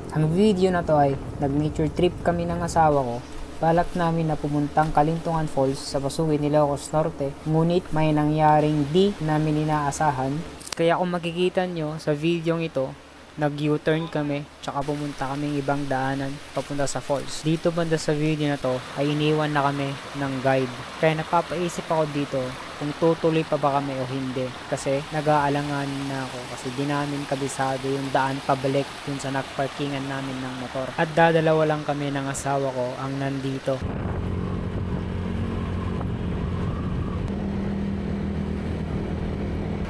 Ang video na to ay nag-nature trip kami ng asawa ko. Balak namin na pumuntang Kalintungan Falls sa Basuin, Ilocos Norte. Ngunit may nangyaring di namin inaasahan. Kaya kung makikita nyo sa video ito, nag-U-turn kami, tsaka pumunta kaming ibang daanan papunta sa falls. Dito banda sa video na to ay iniwan na kami ng guide. Kaya napapaisip ako dito kung tutuloy pa ba kami o hindi. Kasi nag-aalangan na ako kasi di namin kabisado yung daan pabalik dun sa nagparkingan namin ng motor. At dadalawa lang kami ng asawa ko ang nandito.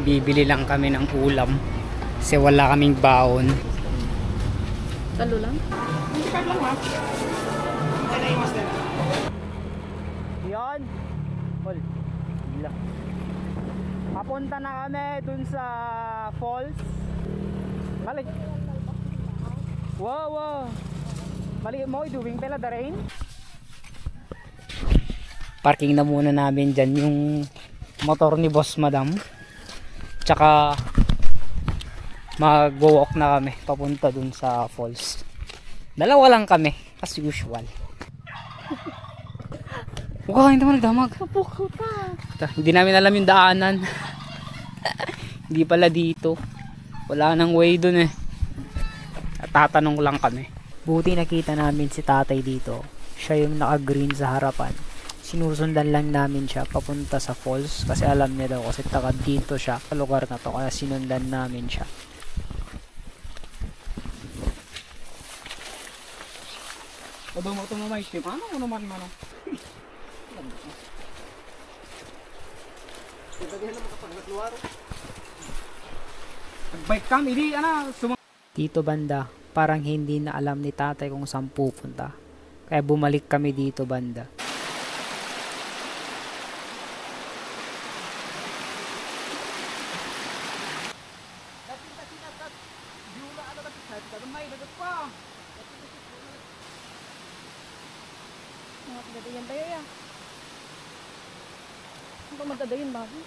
Bibili lang kami ng ulam kasi wala kaming baon. Talo lang? Hindi ka lang ha? Yan. Hol. Gila. Papunta na kami dun sa falls. Balik. Wow, wow. Balik mo, doing pala the rain. Parking na muna namin dyan yung motor ni Boss Madam. Tsaka mag-walk na kami papunta dun sa falls. Dalawa lang kami as usual. Wow, hindi mo nagdamag. Mapuko pa. Hindi namin alam yung daanan. Hindi pala dito. Wala nang way dun eh. Tatanong lang kami. Buti nakita namin si tatay dito. Siya yung naka-green sa harapan. Sinusundan lang namin siya papunta sa falls kasi alam niya daw kasi taga dito siya sa lugar na to kaya sinundan namin siya. Abang mo ito mamay, paano mo naman mano? Nagbike kami, hindi dito banda, parang hindi na alam ni tatay kung saan pupunta. Kaya bumalik kami dito banda. Magdadayan tayo ya. Ano ba magdadayan bago?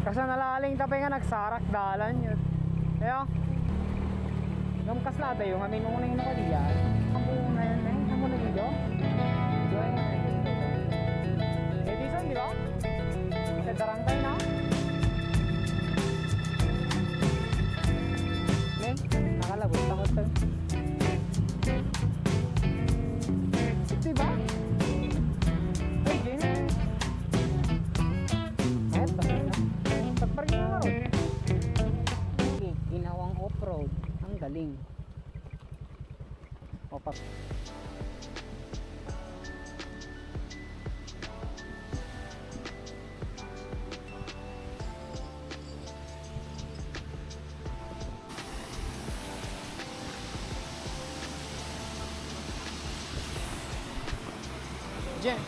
Kasi nalaling tapay nga nagsarak dalan yun. Kaya gamkas lahat yung amin mo muna yung nakaliyan. Ako na yan eh. Ako na dito. Edison, di ba? Sa Darangkay na. Nakalabot takot to. Diba? Ay, ganyan. Eto. Pagparking na road. Ginawang off-road. Ang galing. Opak. Jen.